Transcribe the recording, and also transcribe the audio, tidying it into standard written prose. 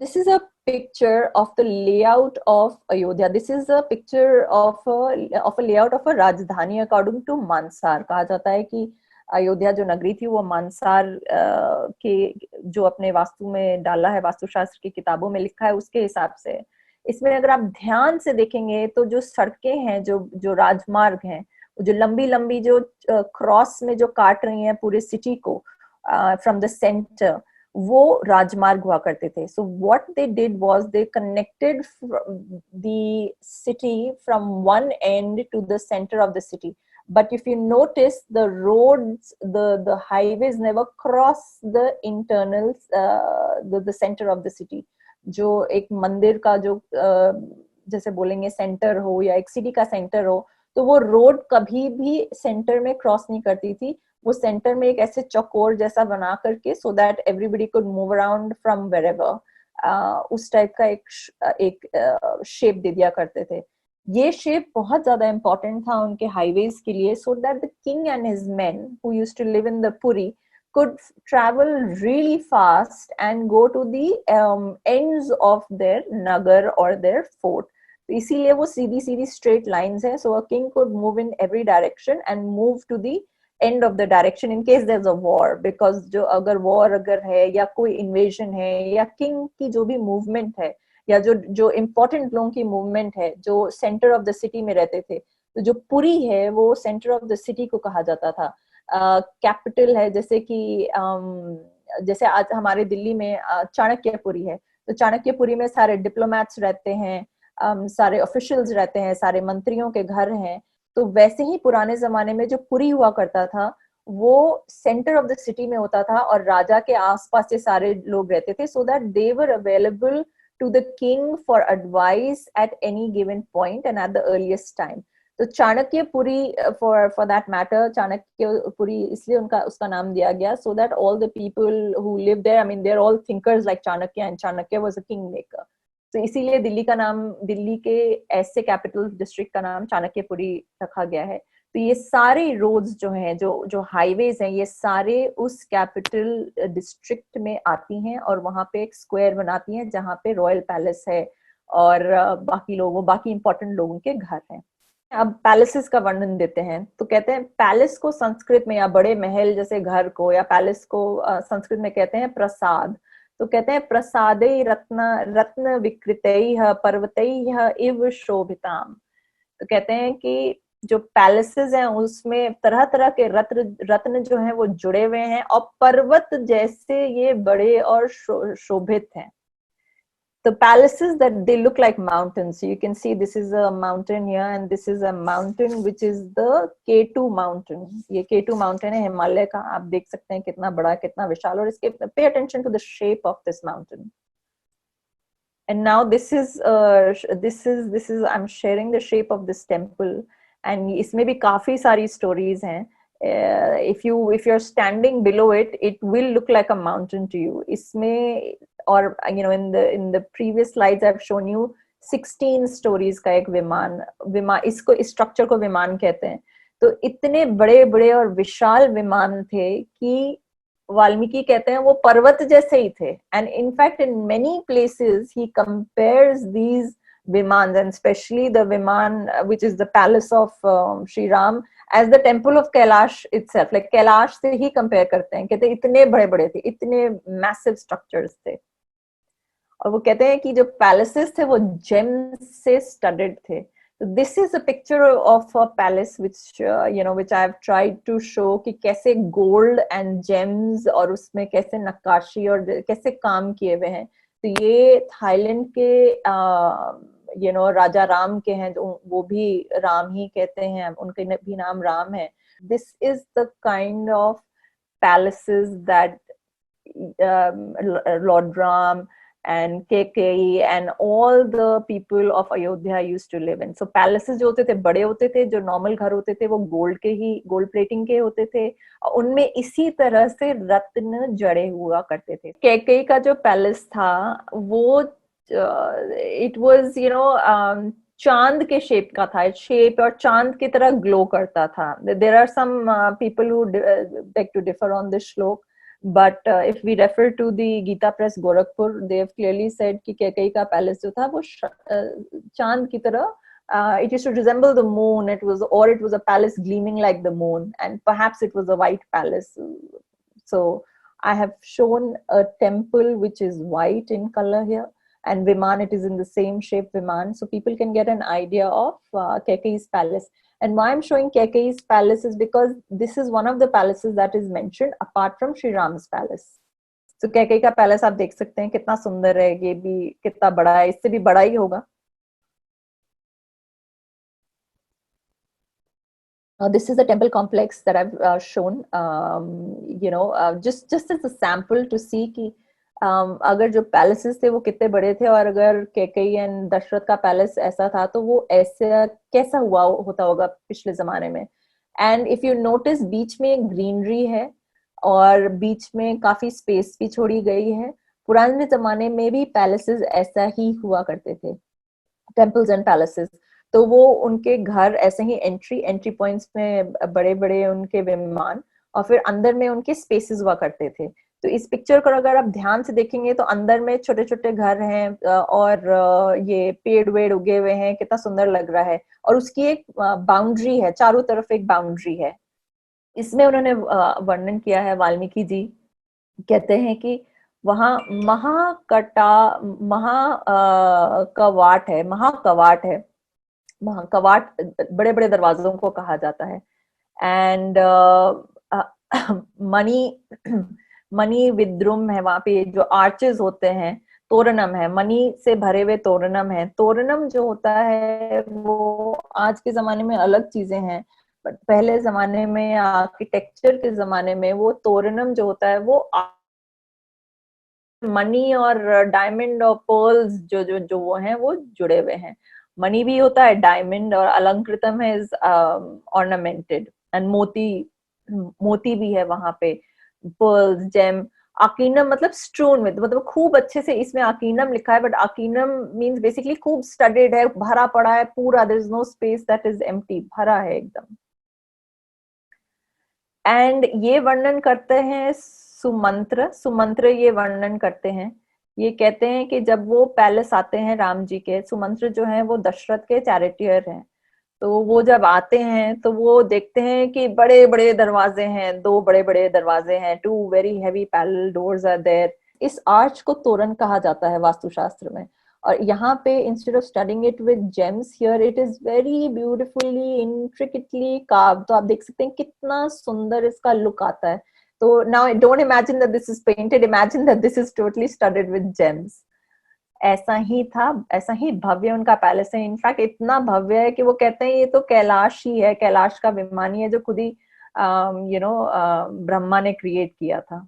This is a picture of the layout of Ayodhya. This is a picture of a layout of a Rajdhani according to Mansar. कहा जाता है कि अयोध्या जो नगरी थी वो मानसार के जो अपने वास्तु में डाला है, वास्तुशास्त्र की किताबों में लिखा है उसके हिसाब से। इसमें अगर आप ध्यान से देखेंगे तो जो सड़कें हैं, जो जो राजमार्ग हैं, जो लंबी लंबी जो क्रॉस में जो काट रही हैं पूरे सिटी को फ्रॉम द सेंटर, वो राजमार्ग हुआ करते थे। So what they did was they connected the city from one end to the centre of the city. But if you notice, the roads, the highways never cross the internals, the center of the city. जो एक मंदिर का जो जैसे बोलेंगे centre हो या एक सिटी का सेंटर हो, तो वो रोड कभी भी सेंटर में क्रॉस नहीं करती थी। वो सेंटर में एक ऐसे चौकोर जैसा बना करके, so that everybody could move around from wherever, उस टाइप का एक शेप दे दिया करते थे। ये शेप बहुत ज्यादा इंपॉर्टेंट था उनके हाईवेज के लिए, so that the king and his men who used to live in the Puri could travel really fast and go to the ends of their nagar or their fort. तो इसीलिए वो सीधी सीधी straight lines है, so a king could move in every direction and move to the end of the direction in case there's a war, because जो अगर war अगर है या कोई invasion है या king की जो भी movement है या जो जो इम्पोर्टेंट लोगों की मूवमेंट है जो सेंटर ऑफ द सिटी में रहते थे, तो जो पुरी है वो सेंटर ऑफ द सिटी को कहा जाता था। कैपिटल है, जैसे कि जैसे आज हमारे दिल्ली में चाणक्यपुरी है, तो चाणक्यपुरी में सारे डिप्लोमैट्स रहते हैं, सारे ऑफिशियल्स रहते हैं, सारे मंत्रियों के घर हैं। तो वैसे ही पुराने जमाने में जो पुरी हुआ करता था वो सेंटर ऑफ द सिटी में होता था और राजा के आसपास से सारे लोग रहते थे, so that they were available to the king for advice at any given point and at the earliest time. तो Chanakyapuri for that matter, Chanakyapuri इसलिए उनका उसका नाम दिया गया, so that all the people who live there, I mean they're all thinkers like Chanakya, and Chanakya was a kingmaker. तो इसीलिए दिल्ली का नाम, दिल्ली के ऐसे कैपिटल डिस्ट्रिक्ट का नाम चाणक्यपुरी रखा गया है। तो ये सारे रोड्स जो हैं, जो जो हाईवेज हैं, ये सारे उस कैपिटल डिस्ट्रिक्ट में आती हैं और वहां पे एक स्क्वायर बनाती हैं जहां पे रॉयल पैलेस है और बाकी इंपॉर्टेंट लोगों के घर हैं। अब पैलेसेस का वर्णन देते हैं, तो कहते हैं पैलेस को संस्कृत में, या बड़े महल जैसे घर को या पैलेस को संस्कृत में कहते हैं प्रसाद। तो कहते हैं प्रसादे रत्न रत्न विकृतैः पर्वतैः इव शोभिताम। तो कहते हैं कि जो पैलेसेस हैं उसमें तरह तरह के रत्न जो हैं वो जुड़े हुए हैं और पर्वत जैसे ये बड़े और शोभित हैं। The palaces that they look like mountains. So you can see this is a mountain here and this is a mountain which is the K2 mountain. ये K2 mountain है हिमालय का, आप देख सकते हैं कितना बड़ा कितना विशाल, और इसके pay attention to the shape of this mountain. And now this is I'm sharing the shape of this temple, and इसमें भी काफी सारी stories हैं. If you're standing below it, it will look like a mountain to you. इसमें, और in the previous slides I've shown you 16 stories का एक विमान इसको, इस स्ट्रक्चर को विमान कहते हैं। तो इतने बड़े बड़े और विशाल विमान थे कि वाल्मीकि कहते हैं वो पर्वत जैसे ही थे। And in fact in many places he compares these vimana, and especially the vimana which is the palace of Shri Ram as the temple of Kailash itself. Like Kailash से ही कंपेयर करते हैं, कहते हैं इतने बड़े बड़े थे, इतने मैसिव स्ट्रक्चर्स थे। और वो कहते हैं कि जो पैलेसेस थे वो जेम्स से स्टडेड थे। This is a picture of a palace which which I have tried to show कि कैसे gold and gems और उसमें कैसे नक्काशी और कैसे काम किए हुए हैं। तो ये थाईलैंड के राजा राम के हैं, जो वो भी राम ही कहते हैं, उनके भी नाम राम है। This is the kind of palaces that Lord Ram and Keikei and all the people of Ayodhya used to live in. So palaces जो होते थे बड़े होते थे, जो नॉर्मल घर होते थे वो गोल्ड प्लेटिंग के होते थे, उनमें इसी तरह से रत्न जड़े हुआ करते थे। केकई का जो पैलेस था वो इट वाज चांद के शेप का था, शेप और चांद की तरह ग्लो करता था। There are some people who beg to differ on this श्लोक, But if we refer to the Gita Press Gorakhpur, they have clearly said कि कैकेयी का पैलेस जो था वो चांद की तरह, it used to resemble the moon. It was a palace gleaming like the moon, and perhaps it was a white palace. So I have shown a temple which is white in color here, and Viman, it is in the same shape Viman, so people can get an idea of Kekeyi's palace. And why I'm showing Kekeyi's palace is because this is one of the palaces that is mentioned apart from Sri Ram's palace. So Kekeyi का palace आप देख सकते हैं कितना सुंदर है, ये भी कितना बड़ा है, इससे भी बड़ा ही होगा. This is a temple complex that I've shown, just as a sample to see कि अगर जो पैलेसेस थे वो कितने बड़े थे, और अगर कैकेयी एंड दशरथ का पैलेस ऐसा था तो वो ऐसे कैसा हुआ होता होगा पिछले जमाने में. एंड इफ यू नोटिस, बीच में ग्रीनरी है और बीच में काफी स्पेस भी छोड़ी गई है. पुराने जमाने में भी पैलेसेस ऐसा ही हुआ करते थे, टेम्पल्स एंड पैलेसेस. तो वो उनके घर ऐसे ही एंट्री पॉइंट्स में बड़े बड़े उनके विमान, और फिर अंदर में उनके स्पेसेस हुआ करते थे. तो इस पिक्चर को अगर आप ध्यान से देखेंगे तो अंदर में छोटे छोटे घर हैं और ये पेड़ वेड़ उगे हुए हैं, कितना सुंदर लग रहा है. और उसकी एक बाउंड्री है, चारों तरफ एक बाउंड्री है. इसमें उन्होंने वर्णन किया है, वाल्मीकि जी कहते हैं कि वहां कवाट है, महाकवाट है. कवाट बड़े बड़े दरवाजों को कहा जाता है. एंड मणि विद्रुम है वहां पे, जो आर्चेस होते हैं, तोरणम है, मणि से भरे हुए तोरणम है. तोरणम जो होता है वो आज के जमाने में अलग चीजें हैं, बट पहले जमाने में, आर्किटेक्चर के जमाने में, वो तोरणम जो होता है वो मनी और डायमंड और पर्ल्स जो जो जो वो हैं वो जुड़े हुए हैं. मनी भी होता है, डायमंड, और अलंकृतम है इज ऑर्नामेंटेड, एंड मोती भी है वहां पे, पर्ल्स, जेम. आकीनम मतलब स्ट्रून विद, मतलब खूब अच्छे से इसमें आकीनम लिखा है, बट आकीनम मींस बेसिकली खूब स्टडेड है, भरा पड़ा है पूरा, there is no space that is empty, भरा है एकदम. एंड ये वर्णन करते हैं सुमंत्र ये वर्णन करते हैं. ये कहते हैं कि जब वो पैलेस आते हैं राम जी के, सुमंत्र जो हैं वो दशरथ के चैरिटियर हैं, तो वो जब आते हैं तो वो देखते हैं कि बड़े बड़े दरवाजे हैं, दो बड़े बड़े दरवाजे हैं, two very heavy parallel doors are there. इस आर्च को तोरण कहा जाता है वास्तुशास्त्र में. और यहाँ पे instead of studying it with James, here it is very beautifully intricately carved. तो आप देख सकते हैं कितना सुंदर इसका लुक आता है. तो now don't imagine that this is painted, imagine that this is totally studded with gems. ऐसा ही था, ऐसा ही भव्य उनका पैलेस है. इनफैक्ट इतना भव्य है कि वो कहते हैं ये तो कैलाश ही है, कैलाश का विमान ही है जो खुद ही ब्रह्मा ने क्रिएट किया था.